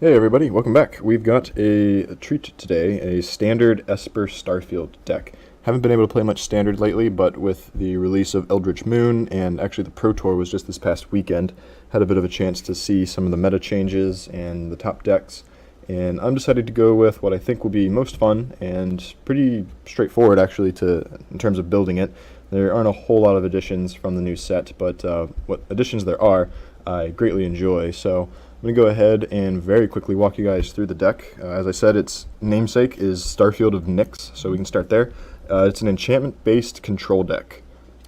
Hey everybody, welcome back. We've got a treat today, a standard Esper Starfield deck. Haven't been able to play much standard lately, but with the release of Eldritch Moon, and actually the Pro Tour was just this past weekend, had a bit of a chance to see some of the meta changes and the top decks, and I'm decided to go with what I think will be most fun and pretty straightforward actually in terms of building it. There aren't a whole lot of additions from the new set, but what additions there are, I greatly enjoy. So I'm going to go ahead and very quickly walk you guys through the deck. As I said, its namesake is Starfield of Nyx, so we can start there. It's an enchantment-based control deck.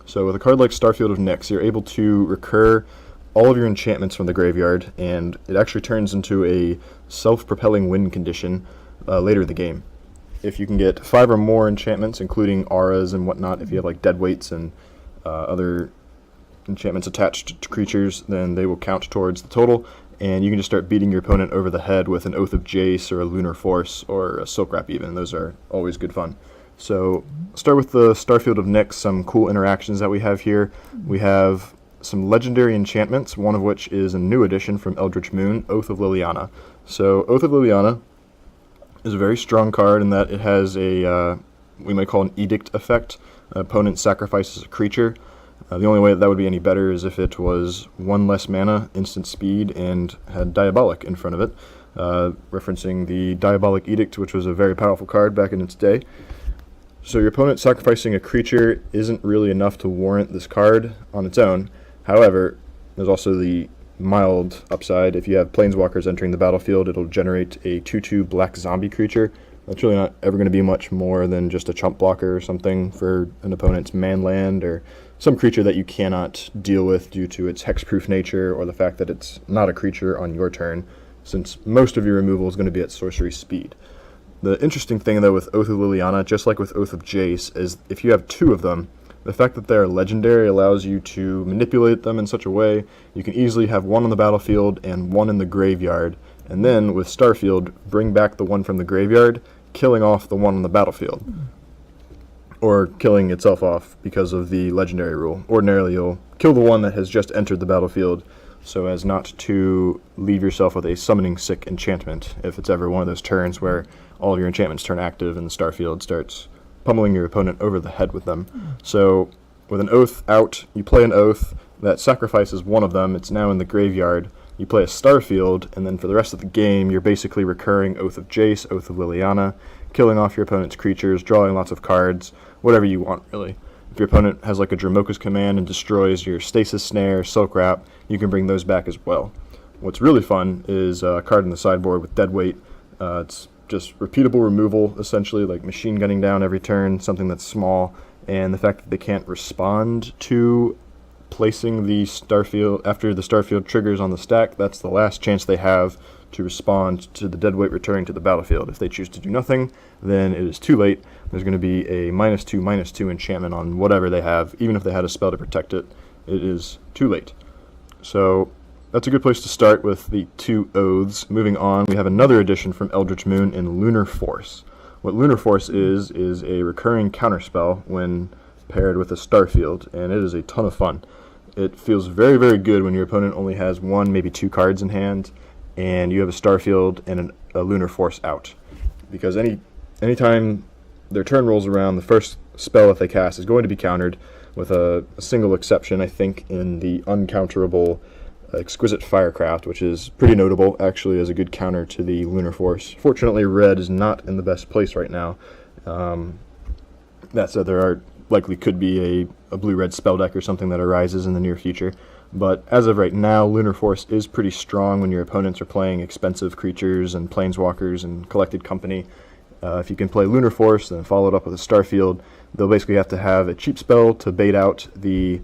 So with a card like Starfield of Nyx, you're able to recur all of your enchantments from the graveyard, and it actually turns into a self-propelling win condition later in the game. If you can get 5 or more enchantments, including auras and whatnot, if you have like deadweights and other enchantments attached to creatures, then they will count towards the total, and you can just start beating your opponent over the head with an Oath of Jace or a Lunar Force or a Silkwrap even. Those are always good fun. So start with the Starfield of Nyx, some cool interactions that we have here. We have some legendary enchantments, one of which is a new addition from Eldritch Moon, Oath of Liliana. So Oath of Liliana is a very strong card in that it has a, we might call an edict effect. An opponent sacrifices a creature. The only way that would be any better is if it was 1 less mana, instant speed, and had Diabolic in front of it, referencing the Diabolic Edict, which was a very powerful card back in its day. So your opponent sacrificing a creature isn't really enough to warrant this card on its own. However, there's also the mild upside. If you have Planeswalkers entering the battlefield, it'll generate a 2/2 black zombie creature. That's really not ever going to be much more than just a chump blocker or something for an opponent's manland or some creature that you cannot deal with due to its hexproof nature or the fact that it's not a creature on your turn, since most of your removal is going to be at sorcery speed. The interesting thing though with Oath of Liliana, just like with Oath of Jace, is if you have 2 of them, the fact that they're legendary allows you to manipulate them in such a way you can easily have 1 on the battlefield and 1 in the graveyard, and then with Starfield, bring back the 1 from the graveyard, killing off the 1 on the battlefield. Or killing itself off because of the legendary rule. Ordinarily you'll kill the 1 that has just entered the battlefield so as not to leave yourself with a summoning sick enchantment if it's ever one of those turns where all of your enchantments turn active and the Starfield starts pummeling your opponent over the head with them. So with an Oath out, you play an Oath that sacrifices 1 of them. It's now in the graveyard. You play a Starfield, and then for the rest of the game, you're basically recurring Oath of Jace, Oath of Liliana, killing off your opponent's creatures, drawing lots of cards, whatever you want, really. If your opponent has like a Dromoka's Command and destroys your Stasis Snare, Silkwrap, you can bring those back as well. What's really fun is a card in the sideboard with Deadweight. It's just repeatable removal, essentially, like machine gunning down every turn, something that's small, and the fact that they can't respond to placing the Starfield, after the Starfield triggers on the stack, that's the last chance they have to respond to the Deadweight returning to the battlefield. If they choose to do nothing, then it is too late. There's going to be a -2/-2 enchantment on whatever they have. Even if they had a spell to protect it, it is too late. So that's a good place to start with the 2 oaths. Moving on, we have another addition from Eldritch Moon in Lunar Force. What Lunar Force is a recurring counterspell when paired with a Starfield, and it is a ton of fun. It feels very, very good when your opponent only has 1, maybe 2 cards in hand, and you have a Starfield and a Lunar Force out. Because anytime their turn rolls around, the first spell that they cast is going to be countered, with a single exception, I think, in the uncounterable Exquisite Firecraft, which is pretty notable, actually, as a good counter to the Lunar Force. Fortunately, red is not in the best place right now. That said, there likely could be a blue-red spell deck or something that arises in the near future. But as of right now, Lunar Force is pretty strong when your opponents are playing expensive creatures and Planeswalkers and Collected Company. If you can play Lunar Force and then follow it up with a Starfield, they'll basically have to have a cheap spell to bait out the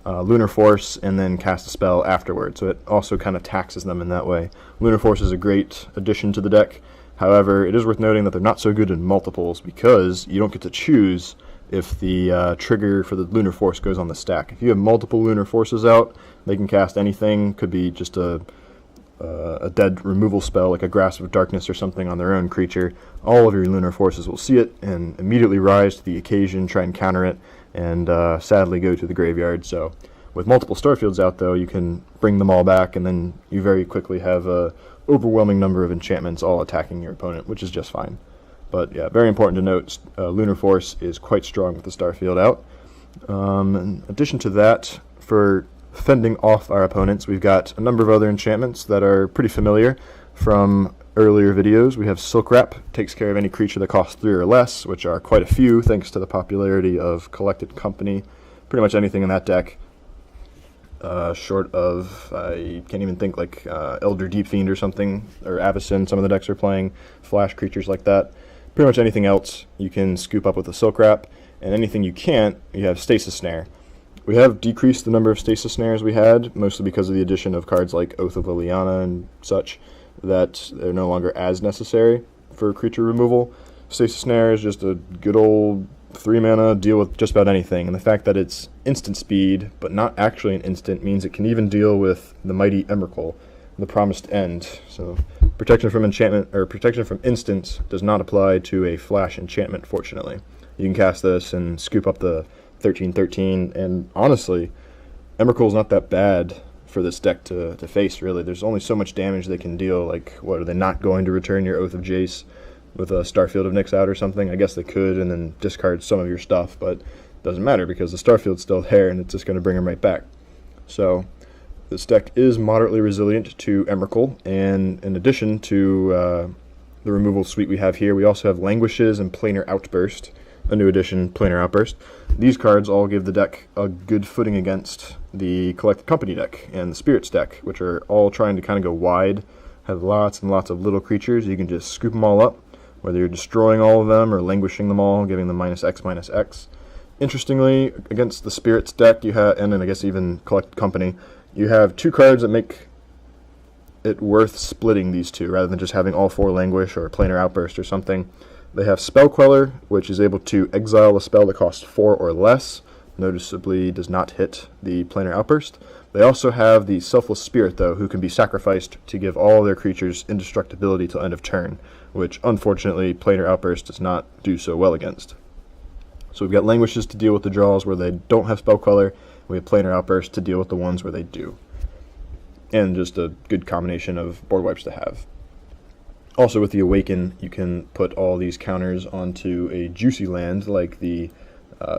Lunar Force and then cast a spell afterward. So it also kind of taxes them in that way. Lunar Force is a great addition to the deck. However, it is worth noting that they're not so good in multiples because you don't get to choose if the trigger for the Lunar Force goes on the stack. If you have multiple Lunar Forces out, they can cast anything. Could be just a dead removal spell like a Grasp of Darkness or something on their own creature. All of your Lunar Forces will see it and immediately rise to the occasion, try and counter it, and sadly go to the graveyard. So with multiple Starfields out, though, you can bring them all back, and then you very quickly have a overwhelming number of enchantments all attacking your opponent, which is just fine. But yeah, very important to note, Lunar Force is quite strong with the Starfield out. In addition to that, for fending off our opponents, we've got a number of other enchantments that are pretty familiar from earlier videos. We have Silkwrap, takes care of any creature that costs 3 or less, which are quite a few thanks to the popularity of Collected Company. Pretty much anything in that deck, short of, I can't even think, like Elder Deep Fiend or something, or Avacyn, some of the decks are playing flash creatures like that. Pretty much anything else you can scoop up with a Silkwrap, and anything you can't, you have Stasis Snare. We have decreased the number of Stasis Snares we had, mostly because of the addition of cards like Oath of Liliana and such, that they're no longer as necessary for creature removal. Stasis Snare is just a good old 3-mana deal with just about anything, and the fact that it's instant speed, but not actually an instant, means it can even deal with the mighty Emrakul, the Promised End. So protection from enchantment, or protection from instants, does not apply to a flash enchantment, fortunately. You can cast this and scoop up the 13/13, and honestly, Emrakul's not that bad for this deck to face, really. There's only so much damage they can deal. Like, what, are they not going to return your Oath of Jace with a Starfield of Nyx out or something? I guess they could, and then discard some of your stuff, but it doesn't matter because the Starfield's still there, and it's just going to bring them right back. So this deck is moderately resilient to Emrakul, and in addition to the removal suite we have here, we also have Languishes and Planar Outburst, a new edition, Planar Outburst. These cards all give the deck a good footing against the Collected Company deck and the Spirits deck, which are all trying to kind of go wide, have lots and lots of little creatures. You can just scoop them all up, whether you're destroying all of them or languishing them all, giving them -X/-X. Interestingly, against the Spirits deck, you have, and then I guess even Collected Company, you have 2 cards that make it worth splitting these two, rather than just having all 4 Languish or Planar Outburst or something. They have Spell Queller, which is able to exile a spell that costs 4 or less. Noticeably does not hit the Planar Outburst. They also have the Selfless Spirit, though, who can be sacrificed to give all their creatures indestructibility till end of turn, which unfortunately Planar Outburst does not do so well against. So we've got Languishes to deal with the draws where they don't have Spell Queller. We have Planar Outburst to deal with the ones where they do. And just a good combination of board wipes to have. Also, with the Awaken, you can put all these counters onto a juicy land, like the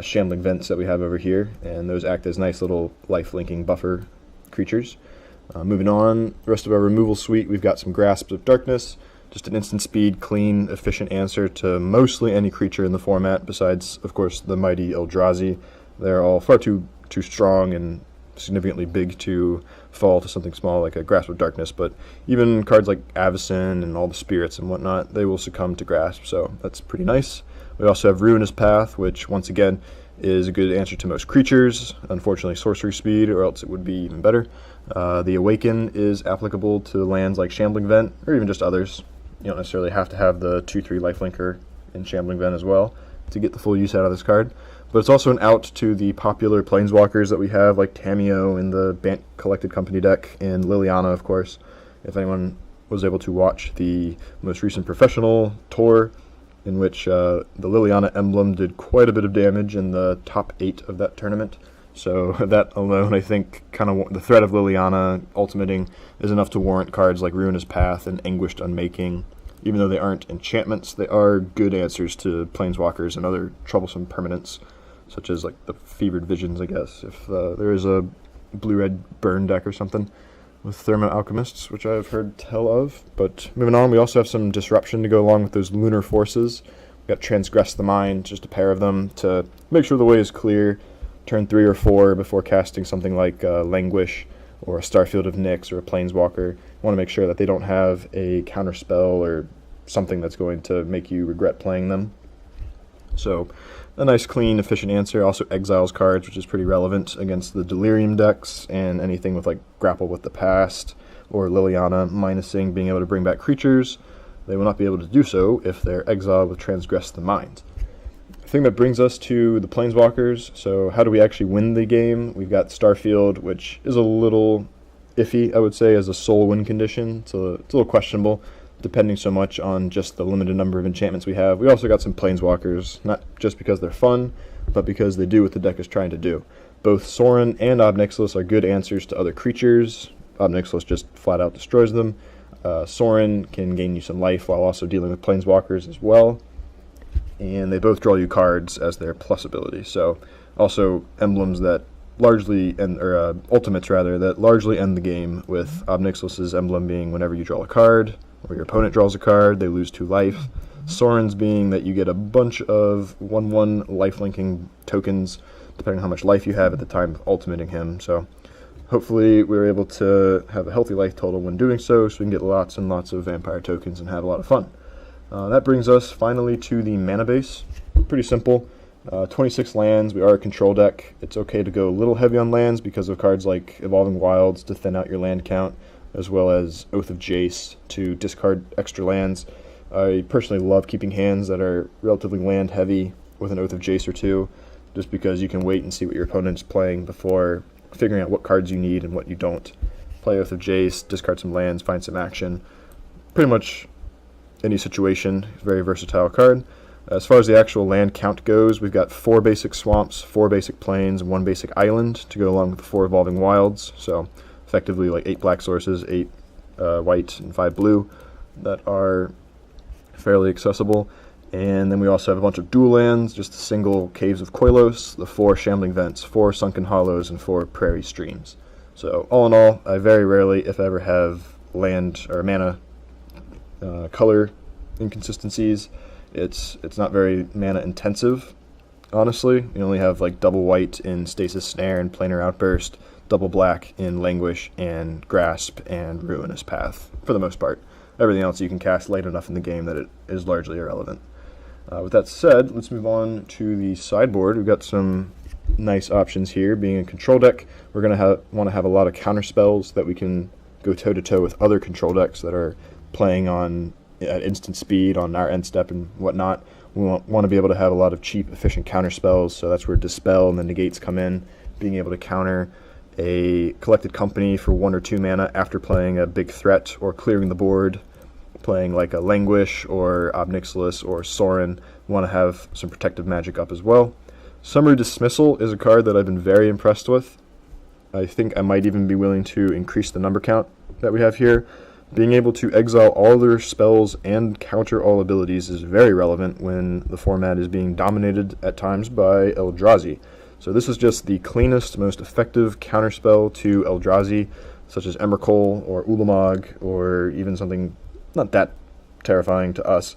Shambling Vents that we have over here, and those act as nice little life-linking buffer creatures. Moving on, the rest of our removal suite, we've got some Grasps of Darkness, just an instant speed, clean, efficient answer to mostly any creature in the format, besides, of course, the mighty Eldrazi. They're all far too strong and significantly big to fall to something small like a Grasp of Darkness, but even cards like Avacyn and all the Spirits and whatnot, they will succumb to Grasp, so that's pretty nice. We also have Ruinous Path, which once again is a good answer to most creatures, unfortunately sorcery speed, or else it would be even better. The Awaken is applicable to lands like Shambling Vent, or even just others. You don't necessarily have to have the 2/3 lifelinker in Shambling Vent as well to get the full use out of this card. But it's also an out to the popular Planeswalkers that we have, like Tamiyo in the Bant Collected Company deck, and Liliana, of course. If anyone was able to watch the most recent professional tour, in which the Liliana emblem did quite a bit of damage in the top 8 of that tournament. So that alone, I think, kind of the threat of Liliana ultimating is enough to warrant cards like Ruinous Path and Anguished Unmaking. Even though they aren't enchantments, they are good answers to Planeswalkers and other troublesome permanents, such as like the Fevered Visions, I guess, if there is a blue-red burn deck or something with Thermo Alchemists, which I've heard tell of. But moving on, we also have some disruption to go along with those Lunar Forces. We've got Transgress the Mind, just a pair of them to make sure the way is clear, turn 3 or 4 before casting something like Languish or a Starfield of Nyx or a Planeswalker. You want to make sure that they don't have a counterspell or something that's going to make you regret playing them. So a nice, clean, efficient answer. Also exiles cards, which is pretty relevant against the Delirium decks and anything with like Grapple with the Past or Liliana minusing being able to bring back creatures. They will not be able to do so if they're exiled with Transgress the Mind. I think that brings us to the Planeswalkers. So how do we actually win the game? We've got Starfield, which is a little iffy, I would say, as a sole win condition. So it's a little questionable, depending so much on just the limited number of enchantments we have. We also got some Planeswalkers, not just because they're fun, but because they do what the deck is trying to do. Both Sorin and Ob Nixilis are good answers to other creatures. Ob Nixilis just flat out destroys them. Sorin can gain you some life while also dealing with Planeswalkers as well. And they both draw you cards as their plus ability. So also emblems that largely end, or ultimates rather, that largely end the game, with Ob Nixilis' emblem being whenever you draw a card, or your opponent draws a card, they lose 2 life. Sorin's being that you get a bunch of 1/1 life-linking tokens, depending on how much life you have at the time of ultimating him. So hopefully we're able to have a healthy life total when doing so we can get lots and lots of vampire tokens and have a lot of fun. That brings us finally to the mana base. Pretty simple. 26 lands. We are a control deck. It's okay to go a little heavy on lands because of cards like Evolving Wilds to thin out your land count, as well as Oath of Jace to discard extra lands. I personally love keeping hands that are relatively land heavy with an Oath of Jace or 2, just because you can wait and see what your opponent's playing before figuring out what cards you need and what you don't. Play Oath of Jace, discard some lands, find some action. Pretty much any situation. Very versatile card. As far as the actual land count goes, we've got 4 basic swamps, 4 basic plains, and 1 basic island to go along with the 4 evolving wilds. So effectively like 8 black sources, 8 white, and 5 blue that are fairly accessible. And then we also have a bunch of dual lands, just the single Caves of Koilos, the 4 Shambling Vents, 4 Sunken Hollows, and 4 Prairie streams. So all in all, I very rarely, if ever, have land or mana color inconsistencies. It's not very mana intensive, honestly. You only have like double white in Stasis Snare and Planar Outburst, double black in Languish and Grasp and Ruinous Path, for the most part. Everything else you can cast late enough in the game that it is largely irrelevant. With that said, let's move on to the sideboard. We've got some nice options here. Being a control deck, we're going to want to have a lot of counter spells that we can go toe-to-toe with other control decks that are playing on at instant speed on our end step and whatnot. We want to be able to have a lot of cheap, efficient counter spells, so that's where Dispel and the Negates come in. Being able to counter a Collected Company for 1 or 2 mana after playing a big threat or clearing the board, playing like a Languish or Ob Nixilis or Sorin. We want to have some protective magic up as well. Summary Dismissal is a card that I've been very impressed with. I think I might even be willing to increase the number count that we have here. Being able to exile all their spells and counter all abilities is very relevant when the format is being dominated at times by Eldrazi. So this is just the cleanest, most effective counterspell to Eldrazi, such as Emrakul or Ulamog, or even something not that terrifying to us.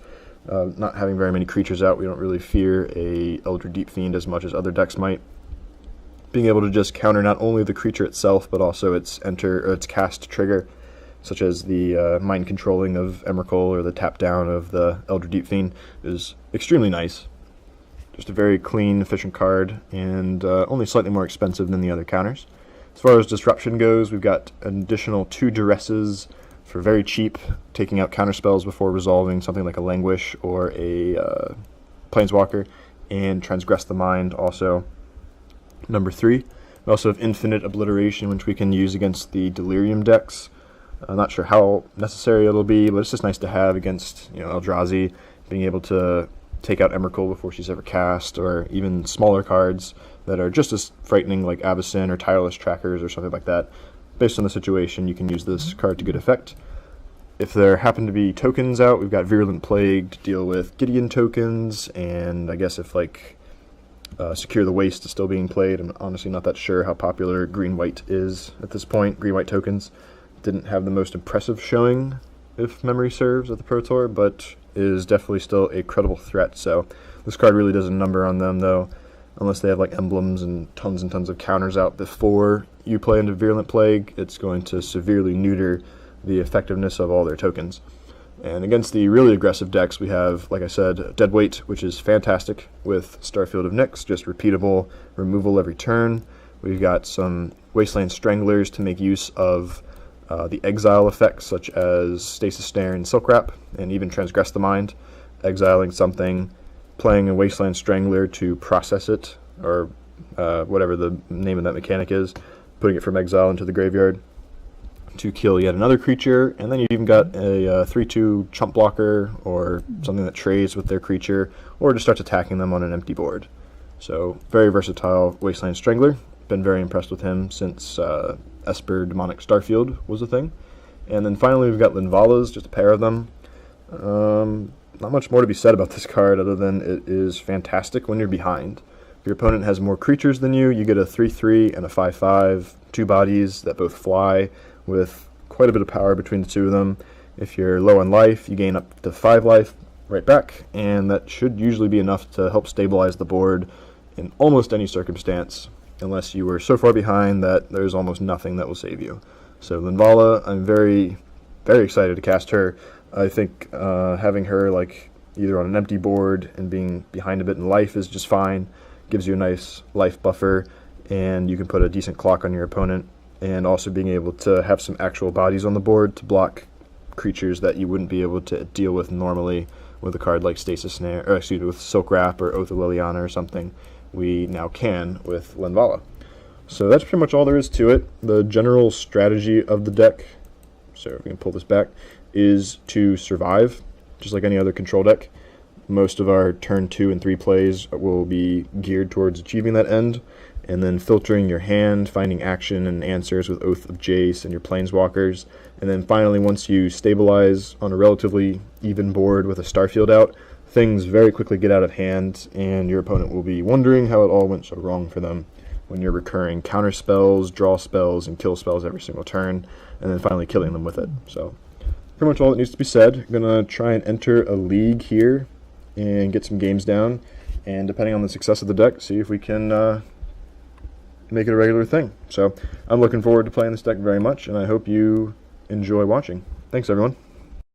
Not having very many creatures out, we don't really fear a Eldritch Deep Fiend as much as other decks might. Being able to just counter not only the creature itself, but also its cast trigger, such as the mind controlling of Emrakul or the tap down of the Eldritch Deep Fiend, is extremely nice. Just a very clean, efficient card, and only slightly more expensive than the other counters. As far as disruption goes, we've got an additional 2 Duresses for very cheap, taking out counterspells before resolving something like a Languish or a Planeswalker, and Transgress the Mind also. Number 3, we also have Infinite Obliteration, which we can use against the Delirium decks. I'm not sure how necessary it'll be, but it's just nice to have against Eldrazi, being able to take out Emrakul before she's ever cast, or even smaller cards that are just as frightening like Avacyn or Tireless Trackers or something like that. Based on the situation, you can use this card to good effect. If there happen to be tokens out, we've got Virulent Plague to deal with Gideon tokens, and I guess if Secure the Waste is still being played, I'm honestly not that sure how popular green-white is at this point. Green-white tokens didn't have the most impressive showing, if memory serves, at the Pro Tour, but is definitely still a credible threat. So this card really does a number on them, though, unless they have like emblems and tons of counters out before you play into Virulent Plague. It's going to severely neuter the effectiveness of all their tokens. And against the really aggressive decks, we have, like I said, Deadweight, which is fantastic with Starfield of Nyx, just repeatable removal every turn. We've got some Wasteland Stranglers to make use of the exile effects, such as Stasis Snare and Silkwrap, and even Transgress the Mind, exiling something, playing a Wasteland Strangler to process it, or whatever the name of that mechanic is, putting it from exile into the graveyard to kill yet another creature, and then you've even got a 3/2 chump blocker, or something that trades with their creature, or just starts attacking them on an empty board. So, very versatile Wasteland Strangler. Been very impressed with him since Esper Demonic Starfield was a thing. And then finally we've got Linvalas, just a pair of them. Not much more to be said about this card other than it is fantastic when you're behind. If your opponent has more creatures than you, you get a 3/3 and a 5/5, 2 bodies that both fly with quite a bit of power between the two of them. If you're low on life, you gain up to 5 life right back, and that should usually be enough to help stabilize the board in almost any circumstance, unless you were so far behind that there's almost nothing that will save you. So Linvala, I'm very, very excited to cast her. I think having her like either on an empty board and being behind a bit in life is just fine. Gives you a nice life buffer, and you can put a decent clock on your opponent, and also being able to have some actual bodies on the board to block creatures that you wouldn't be able to deal with normally with a card like Stasis Snare, or excuse me, with Silkwrap or Oath of Liliana or something. We now can with Linvala. So that's pretty much all there is to it. The general strategy of the deck, so if we can pull this back, is to survive, just like any other control deck. Most of our turn 2 and 3 plays will be geared towards achieving that end, and then filtering your hand, finding action and answers with Oath of Jace and your Planeswalkers, and then finally once you stabilize on a relatively even board with a Starfield out, things very quickly get out of hand, and your opponent will be wondering how it all went so wrong for them when you're recurring counter spells, draw spells, and kill spells every single turn, and then finally killing them with it. So pretty much all that needs to be said. I'm going to try and enter a league here and get some games down, and depending on the success of the deck, see if we can make it a regular thing. So I'm looking forward to playing this deck very much, and I hope you enjoy watching. Thanks, everyone.